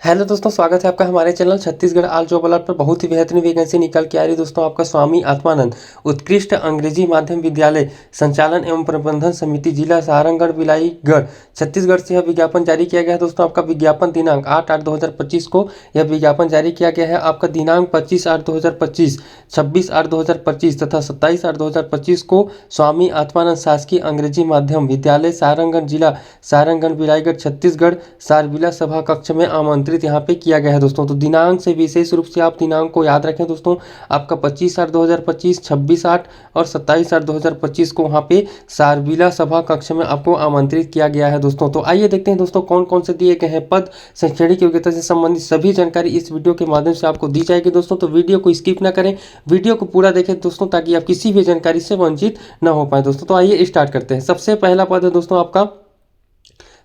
Hello दोस्तों, स्वागत है आपका हमारे चैनल छत्तीसगढ़ आल जॉब अलर्ट पर। बहुत ही बेहतरीन वैकेंसी निकल के आ रही दोस्तों। आपका स्वामी आत्मानंद उत्कृष्ट अंग्रेजी माध्यम विद्यालय संचालन एवं प्रबंधन समिति जिला सारंगढ़ बिलाईगढ़ छत्तीसगढ़ से यह विज्ञापन जारी किया गया है दोस्तों। आपका विज्ञापन दिनांक 8/8/2025 को यह विज्ञापन जारी किया गया है। आपका दिनांक 25/8/2025, 26/8/2025 तथा 27/8/2025 को स्वामी आत्मानंद शासकीय अंग्रेजी माध्यम विद्यालय सारंगढ़ जिला सारंगढ़ बिलाईगढ़ छत्तीसगढ़ सारविला सभा कक्ष में आमंत्रित यहाँ पे किया गया है दोस्तों। तो दिनांक से विशेष रूप से आप दिनांक को याद रखें दोस्तों। आपका 25/8/2025, 26/8 और 27/8/2025 को वहाँ पे सारविला सभा कक्ष में आपको आमंत्रित किया गया है दोस्तों। तो आइए देखते हैं दोस्तों कौन कौन से दिए गए हैं पद, शैक्षणिक योग्यता से संबंधित सभी जानकारी इस वीडियो के माध्यम से आपको दी जाएगी दोस्तों। तो वीडियो को स्किप ना करें, वीडियो को पूरा देखें दोस्तों, ताकि आप किसी भी जानकारी से वंचित न हो पाए दोस्तों। तो आइए स्टार्ट करते हैं। सबसे पहला पद है दोस्तों आपका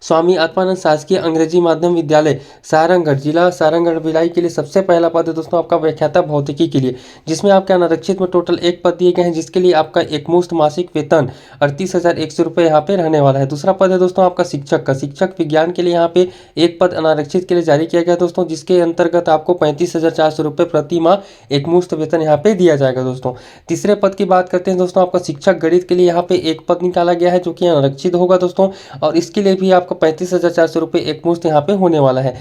स्वामी आत्मानंद शासकीय अंग्रेजी माध्यम विद्यालय सारंगढ़ जिला सारंगढ़ भिलाई के लिए सबसे पहला पद है दोस्तों आपका व्याख्याता भौतिकी के लिए, जिसमें आपके अनारक्षित में टोटल एक पद दिए गए हैं, जिसके लिए आपका एकमुश्त मासिक वेतन 38,100 रुपये यहाँ पे रहने वाला है। दूसरा पद है दोस्तों आपका शिक्षक का, शिक्षक विज्ञान के लिए यहाँ पे एक पद अनारक्षित के लिए जारी किया गया दोस्तों, जिसके अंतर्गत आपको 35,400 रुपये प्रति माह एकमुश्त वेतन यहाँ पे दिया जाएगा दोस्तों। तीसरे पद की बात करते हैं दोस्तों, आपका शिक्षक गणित के लिए यहाँ पे एक पद निकाला गया है, जो कि अनारक्षित होगा दोस्तों, और इसके लिए भी आपका 35,400 रुपये एकमुश्त यहाँ पे होने वाला है।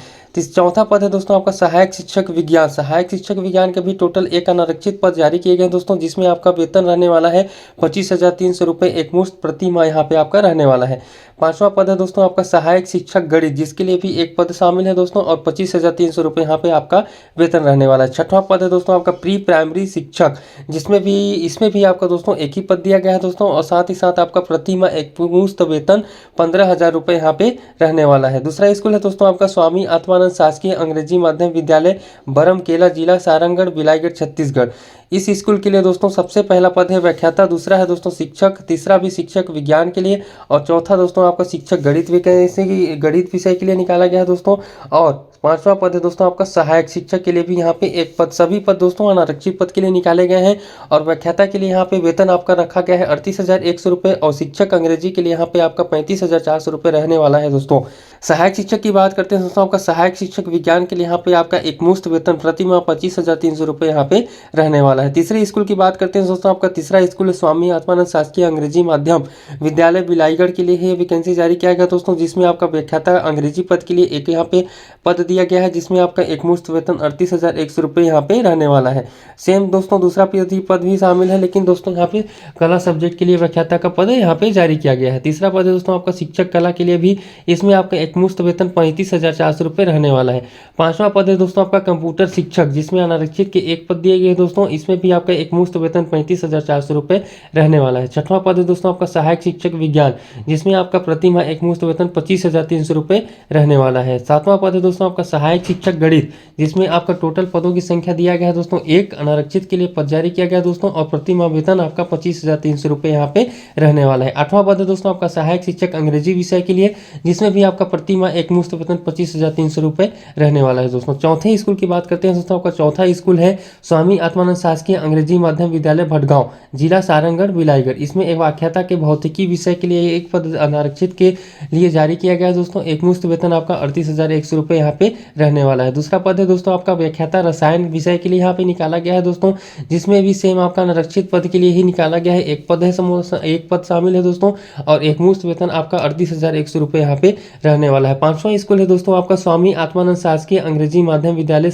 चौथा पद है दोस्तों आपका सहायक शिक्षक विज्ञान, सहायक शिक्षक विज्ञान के भी टोटल एक अनारक्षित पद जारी किए गए दोस्तों, जिसमें आपका वेतन रहने वाला है 25,300 रुपये एकमुश्त प्रति माह यहाँ पे आपका रहने वाला है। पांचवा पद है दोस्तों आपका सहायक शिक्षक गणित, जिसके लिए भी एक पद शामिल है दोस्तों, और 25,300 रुपये यहाँ पे आपका वेतन रहने वाला है। छठवां पद है दोस्तों आपका प्री प्राइमरी शिक्षक, इसमें भी आपका दोस्तों एक ही पद दिया गया है दोस्तों, और साथ ही साथ आपका प्रति माह एकमुश्त वेतन 15,000 रुपये यहाँ पे रहने वाला है। दूसरा स्कूल है दोस्तों आपका स्वामी आत्मानंद शासकीय अंग्रेजी माध्यम विद्यालय बरमकेला जिला सारंगढ़ बिलाईगढ़ छत्तीसगढ़। इस स्कूल के लिए दोस्तों सबसे पहला पद है व्याख्याता, दूसरा है दोस्तों शिक्षक, तीसरा भी शिक्षक विज्ञान के लिए, और चौथा दोस्तों आपका शिक्षक गणित विषय के लिए निकाला गया है दोस्तों, और पांचवा पद है दोस्तों आपका सहायक शिक्षक के लिए भी यहाँ पे एक पद। सभी पद दोस्तों अनारक्षित पद के लिए निकाले गए हैं, और व्याख्याता के लिए यहाँ पे वेतन आपका रखा गया है 38,100 रुपये, और शिक्षक अंग्रेजी के लिए यहाँ पे आपका 35,400 रुपये रहने वाला है दोस्तों। सहायक शिक्षक की बात करते हैं दोस्तों, आपका सहायक शिक्षक विज्ञान के लिए यहाँ पे आपका एकमुश्त वेतन प्रति माह 25,300 रुपये यहाँ पे रहने वाला है। तीसरे स्कूल की बात करते हैं दोस्तों, आपका तीसरा स्कूल है स्वामी आत्मानंद शासकीय अंग्रेजी माध्यम विद्यालय बिलाईगढ़ के लिए है वैकेंसी जारी किया गया दोस्तों, जिसमें आपका व्याख्याता अंग्रेजी पद के लिए एक यहाँ पे पद दिया गया है, जिसमें आपका एकमुश्त वेतन 38,100 रुपये यहाँ पे रहने वाला है। सेम दोस्तों दूसरा पद भी शामिल है, लेकिन दोस्तों यहाँ पे कला सब्जेक्ट के लिए व्याख्याता का पद यहाँ पे जारी किया गया है। तीसरा पद है दोस्तों आपका शिक्षक कला के लिए भी, इसमें आपका एकमुश्त वेतन 35,400 रुपये रहने वाला है। पांचवा पद है दोस्तों आपका कंप्यूटर शिक्षक, जिसमें अनारक्षित के एक पद दिए गए दोस्तों, इसमें भी आपका एकमुश्त वेतन 35,400 रुपये रहने वाला है। छठवां पद है दोस्तों आपका सहायक शिक्षक विज्ञान, जिसमें आपका प्रति माह एकमुश्त वेतन 25,300 रुपये रहने वाला है। सातवां पद है दोस्तों आपका सहायक शिक्षक गणित, जिसमें आपका टोटल पदों की संख्या दिया गया है दोस्तों, एक अनारक्षित के लिए पद जारी किया गया दोस्तों, और प्रति माह वेतन आपका 25,300 रुपये यहाँ पे रहने वाला है। आठवां पद है दोस्तों आपका सहायक शिक्षक अंग्रेजी विषय के लिए, जिसमें भी आपका प्रति माह एकमुश्त वेतन 25,300 रुपये रहने वाला है दोस्तों। चौथे स्कूल की बात करते हैं दोस्तों, आपका चौथा स्कूल है स्वामी आत्मानंद शासकीय अंग्रेजी माध्यम विद्यालय भटगांव जिला सारंगढ़ बिलाईगढ़। इसमें एक व्याख्याता के भौतिकी विषय के लिए एक पद अनारक्षित के लिए जारी किया गया है दोस्तों, एकमुश्त वेतन आपका 38,100 रुपये यहाँ पे रहने वाला है। दूसरा पद है दोस्तों आपका व्याख्याता रसायन विषय के लिए यहाँ पे निकाला गया है दोस्तों, जिसमें भी सेम आपका अनारक्षित पद के लिए ही निकाला गया है, एक पद शामिल है दोस्तों, और एकमुश्त वेतन आपका 38,100 रुपये यहाँ पे रहने वाला है। पांचवा स्कूल है दोस्तों आपका स्वामी आत्मानंद शासकीय अंग्रेजी माध्यम विद्यालय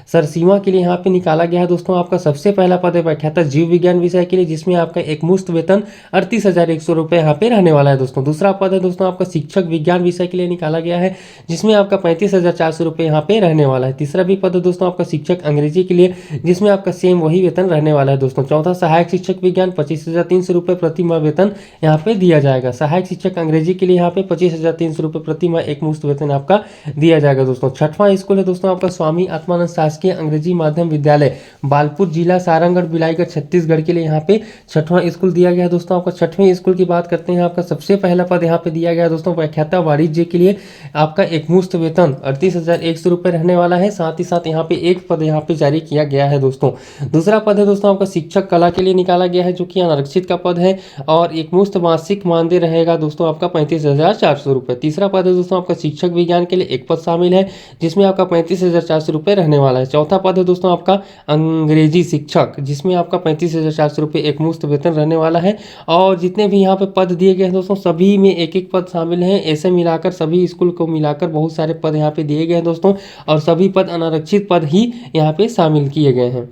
सरसीवा के लिए यहाँ पे निकाला गया है दोस्तों, आपका सबसे पहला पद है व्याख्याता जीव विज्ञान विषय के लिए, जिसमें आपका एकमुश्त वेतन 38,100 रुपये यहाँ पे रहने वाला है दोस्तों। दूसरा पद है दोस्तों आपका शिक्षक विज्ञान विषय के लिए निकाला गया है, जिसमें आपका 35,400 रुपये यहाँ पे रहने वाला है। तीसरा भी पद है दोस्तों आपका शिक्षक अंग्रेजी के लिए, जिसमें आपका सेम वही वेतन रहने वाला है दोस्तों। चौथा सहायक शिक्षक विज्ञान 25,300 रुपये प्रति माह वेतन यहाँ पे दिया जाएगा। सहायक शिक्षक अंग्रेजी के लिए यहाँ पे 25,300 रुपये प्रति माह एकमुश्त वेतन आपका दिया जाएगा दोस्तों। छठवां स्कूल है दोस्तों आपका स्वामी आत्मानंद शासकीय अंग्रेजी माध्यम विद्यालय बालपुर जिला सारंगढ़ बिलाईगढ़ छत्तीसगढ़ के लिए यहाँ पे छठवां स्कूल दिया गया है दोस्तों। आपका छठवें स्कूल की बात करते हैं, आपका सबसे पहला पद यहाँ पे दिया गया है दोस्तों व्याख्याता वाणिज्य के लिए, आपका एकमुश्त वेतन 38,100 रुपये रहने वाला है। साथ ही साथ यहाँ पे एक पद यहाँ पे जारी किया गया है दोस्तों। दूसरा पद है दोस्तों आपका शिक्षक कला के लिए निकाला गया है, जो कि अनारक्षित का पद है, और एकमुश्त मासिक मानदेय रहेगा दोस्तों आपका 35,400 रुपये। तीसरा तीसरा पद है दोस्तों आपका शिक्षक विज्ञान के लिए एक पद शामिल है, जिसमें आपका 35,400 रुपये रहने वाला है। चौथा पद है दोस्तों आपका अंग्रेजी शिक्षक, जिसमें आपका 35,400 रुपये एक मुश्त वेतन रहने वाला है। और जितने भी यहाँ पे पद दिए गए हैं दोस्तों, सभी में एक एक पद शामिल हैं। ऐसे मिलाकर सभी स्कूल को मिलाकर बहुत सारे पद यहाँ पे दिए गए हैं दोस्तों, और सभी पद अनारक्षित पद ही यहाँ पे शामिल किए गए हैं।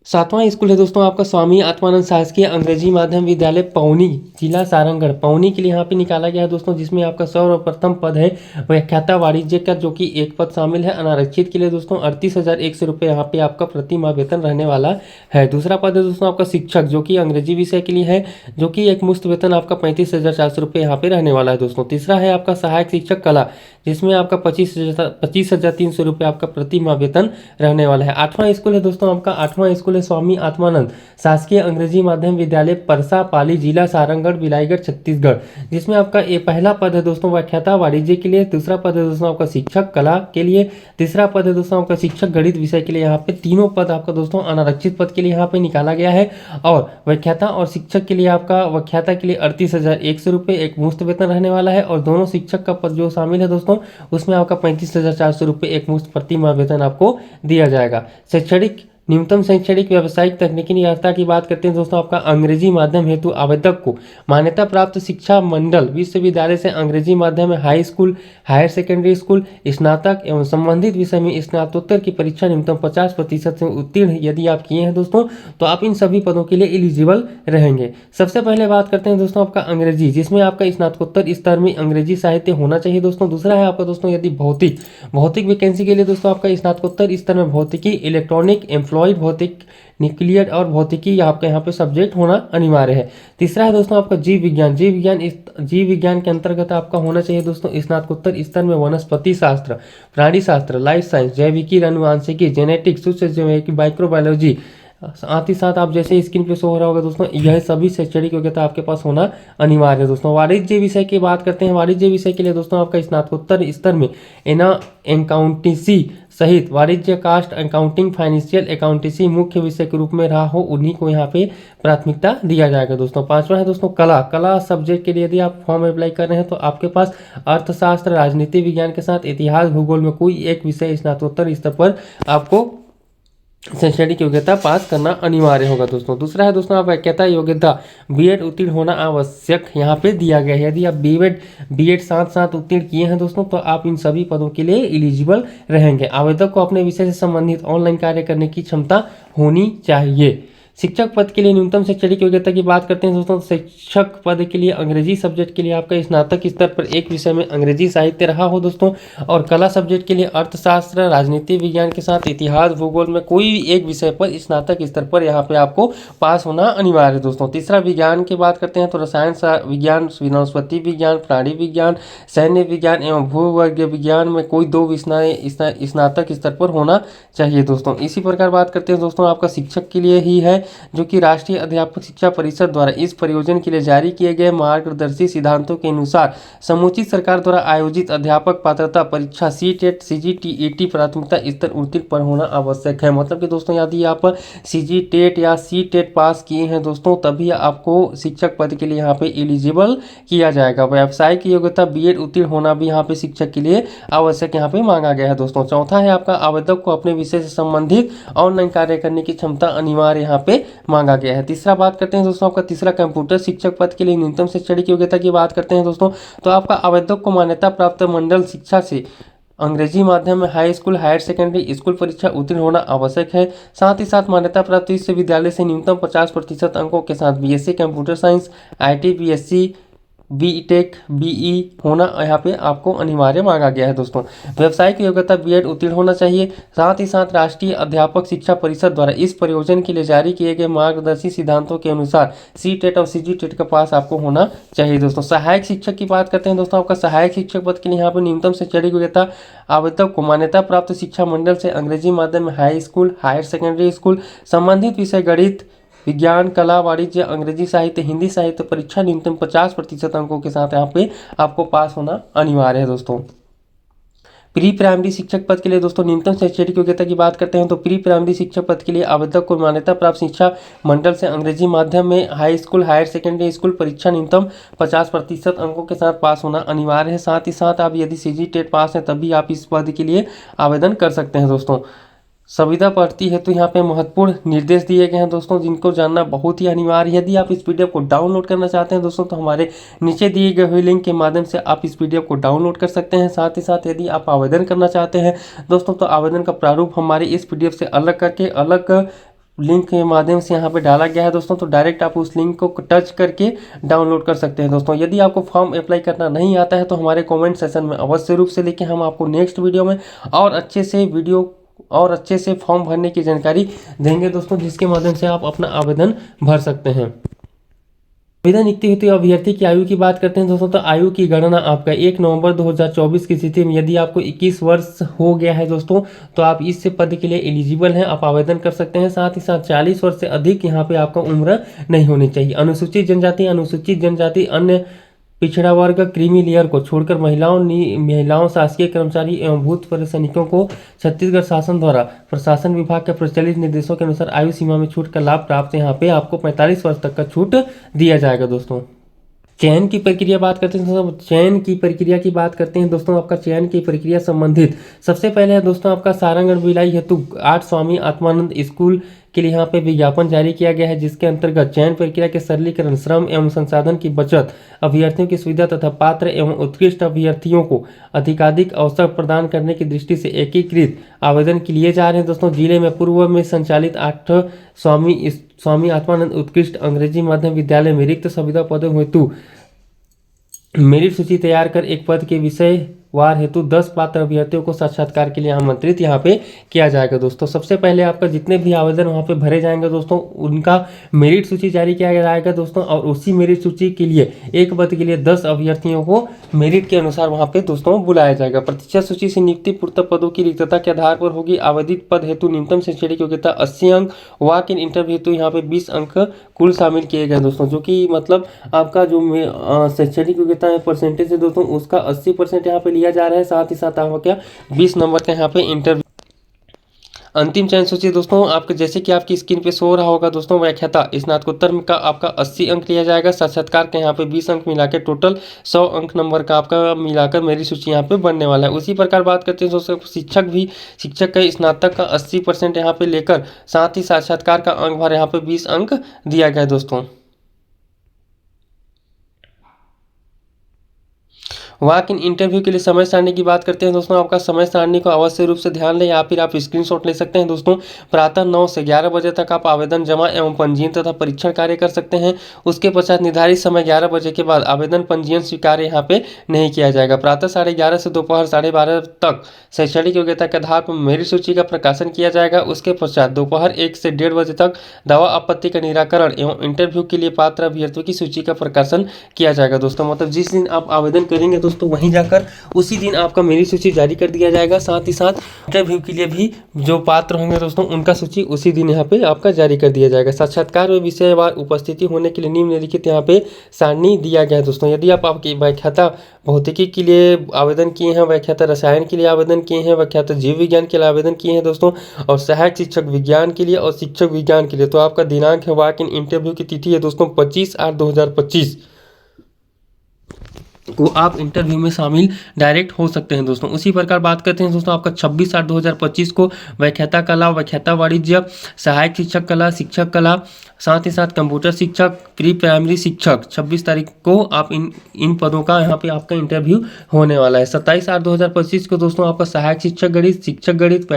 सातवां स्कूल है दोस्तों आपका स्वामी आत्मानंद शासकीय अंग्रेजी माध्यम विद्यालय पौनी, जिला सारंगढ़। पौनी के लिए यहाँ पे निकाला गया है दोस्तों, जिसमें आपका सर्वप्रथम पद है व्याख्याता वाणिज्य का, जो कि एक पद शामिल है। अनारक्षित के लिए दोस्तों 38,100 रुपये यहाँ पे आपका प्रति माह वेतन रहने वाला है। दूसरा पद है दोस्तों आपका शिक्षक, जो कि अंग्रेजी विषय के लिए है, जो कि एक मुश्त वेतन आपका 35,400 रुपये यहाँ पे रहने वाला है दोस्तों। तीसरा है आपका सहायक शिक्षक कला, जिसमें आपका 25,300 रुपये आपका प्रति माह वेतन रहने वाला है। आठवां स्कूल है दोस्तों आपका, आठवां स्कूल है स्वामी आत्मानंद शासकीय अंग्रेजी माध्यम विद्यालय परसा पाली, जिला सारंगढ़ बिलाईगढ़ छत्तीसगढ़, जिसमें आपका ये पहला पद है दोस्तों व्याख्याता वाणिज्य के लिए, दूसरा पद है दोस्तों आपका शिक्षक कला के लिए, तीसरा पद है दोस्तों आपका शिक्षक गणित विषय के लिए। यहाँ पे तीनों पद आपका दोस्तों अनारक्षित पद के लिए यहाँ पे निकाला गया है। और व्याख्याता और शिक्षक के लिए आपका व्याख्याता के लिए 38,100 रुपये एक मुफ्त वेतन रहने वाला है, और दोनों शिक्षक का पद जो शामिल है दोस्तों, उसमें आपका 35,400 रुपये एक मुश्त प्रति माह वेतन आपको दिया जाएगा। शैक्षणिक न्यूनतम शैक्षणिक व्यावसायिक तकनीकी निरंतरता की बात करते हैं दोस्तों, आपका अंग्रेजी माध्यम हेतु आवेदक को मान्यता प्राप्त शिक्षा मंडल विश्वविद्यालय से अंग्रेजी माध्यम में high school, higher secondary school, स्नातक एवं संबंधित विषय में स्नातकोत्तर की परीक्षा न्यूनतम 50% से उत्तीर्ण यदि आप किए हैं दोस्तों, तो आप इन सभी पदों के लिए एलिजिबल रहेंगे। सबसे पहले बात करते हैं दोस्तों आपका अंग्रेजी, जिसमें आपका स्नातकोत्तर स्तर में अंग्रेजी साहित्य होना चाहिए दोस्तों। दूसरा है आपका दोस्तों यदि भौतिक वैकेंसी के लिए दोस्तों आपका स्नातकोत्तर स्तर में भौतिकी, इलेक्ट्रॉनिक, एम्प्लॉयड भौतिक, न्यूक्लियर और भौतिकी आपका यहाँ पे सब्जेक्ट होना अनिवार्य है। तीसरा है दोस्तों आपका जीव विज्ञान के अंतर्गत आपका होना चाहिए दोस्तों स्नातकोत्तर स्तर में वनस्पति शास्त्र, प्राणी शास्त्र, लाइफ साइंस, जैविकी, अनुवांशिकी, जेनेटिक्स, सूक्ष्म माइक्रोबायोलॉजी। साथ ही साथ आप जैसे स्क्रीन पे शो हो रहा होगा दोस्तों, यह सभी शैक्षणिक योग्यता आपके पास होना अनिवार्य है दोस्तों। वाणिज्य विषय की बात करते हैं, वाणिज्य विषय के लिए दोस्तों आपका स्नातकोत्तर स्तर में अकाउंटेंसी सहित वाणिज्य, कास्ट अकाउंटिंग, फाइनेंशियल अकाउंटेंसी मुख्य विषय के रूप में रहा हो, उन्हीं को यहाँ पे प्राथमिकता दिया जाएगा दोस्तों। पांचवा है दोस्तों कला सब्जेक्ट के लिए यदि आप फॉर्म अप्लाई कर रहे हैं, तो आपके पास अर्थशास्त्र, राजनीति विज्ञान के साथ इतिहास, भूगोल में कोई एक विषय स्नातकोत्तर स्तर पर आपको शैक्षणिक योग्यता पास करना अनिवार्य होगा दोस्तों। दूसरा है दोस्तों आप व्याख्याता योग्यता बीएड उत्तीर्ण होना आवश्यक यहाँ पे दिया गया है। यदि आप बीएड साथ उत्तीर्ण किए हैं दोस्तों, तो आप इन सभी पदों के लिए एलिजिबल रहेंगे। आवेदक को अपने विषय से संबंधित ऑनलाइन कार्य करने की क्षमता होनी चाहिए। शिक्षक पद के लिए न्यूनतम शैक्षणिक योग्यता की बात करते हैं दोस्तों, शिक्षक पद के लिए अंग्रेजी सब्जेक्ट के लिए आपका स्नातक स्तर पर एक विषय में अंग्रेजी साहित्य रहा हो दोस्तों, और कला सब्जेक्ट के लिए अर्थशास्त्र, राजनीति विज्ञान के साथ इतिहास, भूगोल में कोई एक विषय पर स्नातक स्तर पर यहाँ पे आपको पास होना अनिवार्य है दोस्तों। तीसरा विज्ञान की बात करते हैं तो रसायन विज्ञान, वनस्पति विज्ञान, प्राणी विज्ञान, सैन्य विज्ञान एवं भूवर्गीय विज्ञान में कोई दो विषय स्नातक स्तर पर होना चाहिए दोस्तों। इसी प्रकार बात करते हैं दोस्तों आपका शिक्षक के लिए ही है, जो कि राष्ट्रीय अध्यापक शिक्षा परिषद द्वारा इस परियोजना के लिए जारी किए गए मार्गदर्शी सिद्धांतों के अनुसार समुचित सरकार द्वारा आयोजित अध्यापक पात्रता परीक्षा सीटेट, सीजीटीईटी प्राथमिकता स्तर उत्तीर्ण पर होना आवश्यक है। मतलब कि दोस्तों यदि आप सीजीटेट या सीटेट पास किए हैं दोस्तों, तभी आपको शिक्षक पद के लिए यहाँ पे एलिजिबल किया जाएगा। व्यावसायिक योग्यता बीएड उत्तीर्ण होना भी यहाँ पे शिक्षक के लिए आवश्यक यहाँ पे मांगा गया है दोस्तों। चौथा है आपका आवेदक को अपने विषय से संबंधित ऑनलाइन कार्य करने की क्षमता अनिवार्य यहाँ पे मांगा गया है। तीसरा बात करते हैं दोस्तों आपका तीसरा कंप्यूटर शिक्षक पद के लिए न्यूनतम शैक्षणिक योग्यता की बात करते हैं दोस्तों, तो आपका आवेदक को मान्यता प्राप्त मंडल शिक्षा से अंग्रेजी माध्यम में high school, higher secondary school परीक्षा उत्तीर्ण होना आवश्यक है। साथ ही साथ मान्यता प्राप्त विश्वविद्यालय से न्यूनतम 50% अंकों के साथ BSc computer science, IT, BSc, BTech, BE होना यहाँ पे आपको अनिवार्य मांगा गया है दोस्तों। व्यावसायिक योग्यता बीएड उत्तीर्ण होना चाहिए। साथ ही साथ राष्ट्रीय अध्यापक शिक्षा परिषद द्वारा इस परियोजना के लिए जारी किए गए मार्गदर्शी सिद्धांतों के अनुसार सीटेट और सीजीटेट का पास आपको होना चाहिए दोस्तों। सहायक शिक्षक की बात करते हैं दोस्तों, आपका सहायक शिक्षक पद के लिए यहाँ पर न्यूनतम शैक्षणिक योग्यता आवेदक को मान्यता प्राप्त शिक्षा मंडल से अंग्रेजी माध्यम में high school, higher secondary school, संबंधित विषय गणित, विज्ञान, कला, वाणिज्य, अंग्रेजी साहित्य, हिंदी साहित्य परीक्षा न्यूनतम 50% अंकों के साथ यहाँ पे आपको पास होना अनिवार्य है दोस्तों। प्री प्राइमरी शिक्षक पद के लिए दोस्तों न्यूनतम शैक्षणिक योग्यता की बात करते हैं तो प्री प्राइमरी शिक्षक पद के लिए आवेदक को मान्यता प्राप्त शिक्षा मंडल से अंग्रेजी माध्यम में high school higher secondary school परीक्षा न्यूनतम 50% अंकों के साथ पास होना अनिवार्य है। साथ ही साथ आप यदि सीजी टेट पास हैं तभी आप इस पद के लिए आवेदन कर सकते हैं दोस्तों। संविदा प्राप्ति हेतु यहाँ पे महत्वपूर्ण निर्देश दिए गए हैं दोस्तों, जिनको जानना बहुत ही अनिवार्य है। यदि आप इस पीडीएफ को डाउनलोड करना चाहते हैं दोस्तों तो हमारे नीचे दिए गए हुए लिंक के माध्यम से आप इस पीडीएफ को डाउनलोड कर सकते हैं। साथ ही साथ यदि आप आवेदन करना चाहते हैं दोस्तों तो आवेदन का प्रारूप हमारे इस पीडीएफ से अलग करके अलग लिंक के माध्यम से यहाँ पे डाला गया है दोस्तों, तो डायरेक्ट आप उस लिंक को टच करके डाउनलोड कर सकते हैं दोस्तों। यदि आपको फॉर्म अप्लाई करना नहीं आता है तो हमारे कमेंट सेशन में अवश्य रूप से लिखें, हम आपको नेक्स्ट वीडियो में और अच्छे से फॉर्म भरने की जानकारी देंगे दोस्तों, जिसके माध्यम से आप अपना आवेदन भर सकते हैं। आवेदन लिखते हुए अभ्यर्थी की आयु की बात करते हैं दोस्तों तो आयु की गणना आपका 1 नवंबर 2024 की स्थिति में यदि आपको 21 वर्ष हो गया है दोस्तों तो आप इस पद के लिए एलिजिबल हैं, आप आवेदन कर सकते हैं। साथ ही साथ 40 वर्ष से अधिक यहाँ पे आपका उम्र नहीं होनी चाहिए। अनुसूचित जनजाति अन्य पिछड़ा वर्ग क्रीमी लेयर को छोड़कर महिलाओं शासकीय कर्मचारी एवं भूतपूर्व सैनिकों को छत्तीसगढ़ शासन द्वारा प्रशासन विभाग के प्रचलित निर्देशों के अनुसार आयु सीमा में छूट का लाभ प्राप्त यहाँ पे आपको 45 वर्ष तक का छूट दिया जाएगा दोस्तों। चयन की प्रक्रिया बात करते हैं दोस्तों, आपका चयन की प्रक्रिया संबंधित सबसे पहले है दोस्तों आपका सारंगढ़ भिलाई हेतु 8 स्वामी आत्मानंद स्कूल के लिए यहाँ पे विज्ञापन जारी किया गया है, जिसके अंतर्गत चयन प्रक्रिया के सरलीकरण, श्रम एवं संसाधन की बचत, अभ्यर्थियों की सुविधा तथा पात्र एवं उत्कृष्ट अभ्यर्थियों को अधिकाधिक अवसर प्रदान करने की दृष्टि से एकीकृत आवेदन के लिए जा रहे हैं दोस्तों। जिले में पूर्व में संचालित 8 स्वामी आत्मानंद उत्कृष्ट अंग्रेजी माध्यम विद्यालय में रिक्त संविदा पदों हेतु मेरिट सूची तैयार कर एक पद के विषय वार हेतु 10 पात्र अभ्यर्थियों को साक्षात्कार के लिए आमंत्रित यहाँ पे किया जाएगा दोस्तों। सबसे पहले आपका जितने भी आवेदन वहाँ पे भरे जाएंगे दोस्तों उनका मेरिट सूची जारी किया जाएगा दोस्तों, और उसी मेरिट सूची के लिए एक पद के लिए 10 अभ्यर्थियों को मेरिट के अनुसार वहाँ पे दोस्तों बुलाया जाएगा। प्रतीक्षा सूची से नियुक्ति पूर्व पदों की रिक्तता के आधार पर होगी। आवेदित पद हेतु न्यूनतम शैक्षणिक योग्यता 80 अंक, वॉक इन इंटरव्यू हेतु यहाँ पे 20 अंक कुल शामिल किए गए दोस्तों, जो कि मतलब आपका जो शैक्षणिक योग्यता है परसेंटेज है दोस्तों उसका 80% यहाँ पे लिया जा रहा है। साथ ही साथ आपका क्या 20 नंबर का यहाँ पे इंटरव्यू। अंतिम चयन सूची दोस्तों आपके जैसे कि आपकी स्क्रीन पे शो हो रहा होगा दोस्तों, व्याख्याता स्नातकोत्तर का आपका 80 अंक लिया जाएगा। साक्षात्कार के यहाँ पे 20 अंक मिलाकर टोटल 100 अंक नंबर का आपका मिलाकर मेरी सूची यहाँ पे बनने वाला है। उसी प्रकार बात करते हैं दोस्तों शिक्षक का स्नातक का 80% यहाँ पे लेकर साथ ही साक्षात्कार का अंक भर यहाँ पे 20 अंक दिया गया है दोस्तों। वॉक इन इंटरव्यू के लिए समय सारणी की बात करते हैं दोस्तों, आपका समय सारणी को अवश्य रूप से ध्यान लें या फिर आप स्क्रीनशॉट ले सकते हैं दोस्तों। प्रातः 9 से 11 बजे तक आप आवेदन जमा एवं पंजीयन तथा परीक्षण कार्य कर सकते हैं। उसके पश्चात निर्धारित समय 11 बजे के बाद आवेदन पंजीयन स्वीकार यहाँ पे नहीं किया जाएगा। प्रातः 11:30 से दोपहर 12:30 तक शैक्षणिक योग्यता के आधार पर मेरिट सूची का प्रकाशन किया जाएगा। उसके पश्चात दोपहर 1 से 1:30 बजे तक दावा आपत्ति का निराकरण एवं इंटरव्यू के लिए पात्र अभ्यर्थियों की सूची का प्रकाशन किया जाएगा दोस्तों। मतलब जिस दिन आप आवेदन करेंगे दोस्तों वहीं जाकर उसी दिन आपका मेरिट सूची जारी कर दिया जाएगा। साथ ही साथ इंटरव्यू के लिए भी जो पात्र होंगे दोस्तों उनका सूची उसी दिन यहाँ पे आपका जारी कर दिया जाएगा। साक्षात्कार में विषयवार उपस्थिति होने के लिए निम्नलिखित यहाँ पे सारणी दिया गया है दोस्तों। यदि आप आपकी व्याख्याता भौतिकी के लिए आवेदन किए हैं, व्याख्याता रसायन के लिए आवेदन किए हैं, व्याख्याता जीव विज्ञान के लिए आवेदन किए हैं दोस्तों, और सहायक शिक्षक विज्ञान के लिए और शिक्षक विज्ञान के लिए, तो आपका दिनांक है वॉक इन इंटरव्यू की तिथि है दोस्तों 25/8/2025 को आप इंटरव्यू में शामिल डायरेक्ट हो सकते हैं दोस्तों। उसी प्रकार बात करते हैं दोस्तों आपका 26/8/2025 को व्याख्याता कला, व्याख्याता वाणिज्य, सहायक शिक्षक कला, शिक्षक कला, साथ ही साथ कंप्यूटर शिक्षक, प्री प्राइमरी शिक्षक 26 तारीख को आप इन पदों का यहाँ पे आपका इंटरव्यू होने वाला है। 27/8/2025 को दोस्तों आपका सहायक शिक्षक गणित,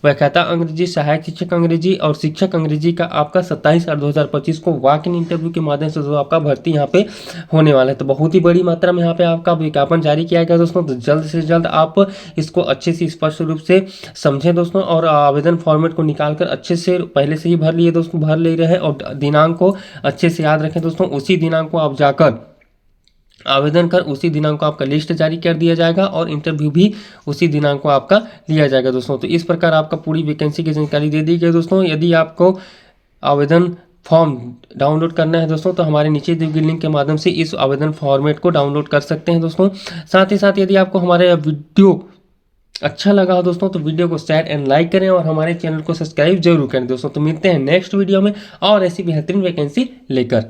व्याख्याता अंग्रेजी, सहायक शिक्षक अंग्रेजी और शिक्षक अंग्रेजी का आपका 27/8/2025 को वॉक इन इंटरव्यू के माध्यम से आपका भर्ती यहाँ पे होने वाला है। तो बहुत ही बड़ी मात्रा में यहाँ पे आपका विज्ञापन जारी किया गया दोस्तों, तो जल्द से जल्द आप इसको अच्छे से स्पष्ट रूप से समझें दोस्तों, और आवेदन फॉर्मेट को निकालकर अच्छे से पहले से ही भर ले रहे हैं, और दिनांक को अच्छे से याद रखें दोस्तों। उसी दिनांक को आप जाकर आवेदन कर उसी दिनांक को आपका लिस्ट जारी कर दिया जाएगा और इंटरव्यू भी उसी दिनांक को आपका लिया जाएगा दोस्तों। तो इस प्रकार आपका पूरी वैकेंसी की जानकारी दे दी गई दोस्तों। यदि आपको आवेदन फॉर्म डाउनलोड करना है दोस्तों तो हमारे नीचे दी गई लिंक के माध्यम से इस आवेदन फॉर्मेट को डाउनलोड कर सकते हैं दोस्तों। साथ ही साथ यदि आपको हमारे वीडियो अच्छा लगा हो दोस्तों तो वीडियो को शेयर एंड लाइक करें और हमारे चैनल को सब्सक्राइब जरूर करें दोस्तों। तो मिलते हैं नेक्स्ट वीडियो में और ऐसी बेहतरीन वैकेंसी लेकर।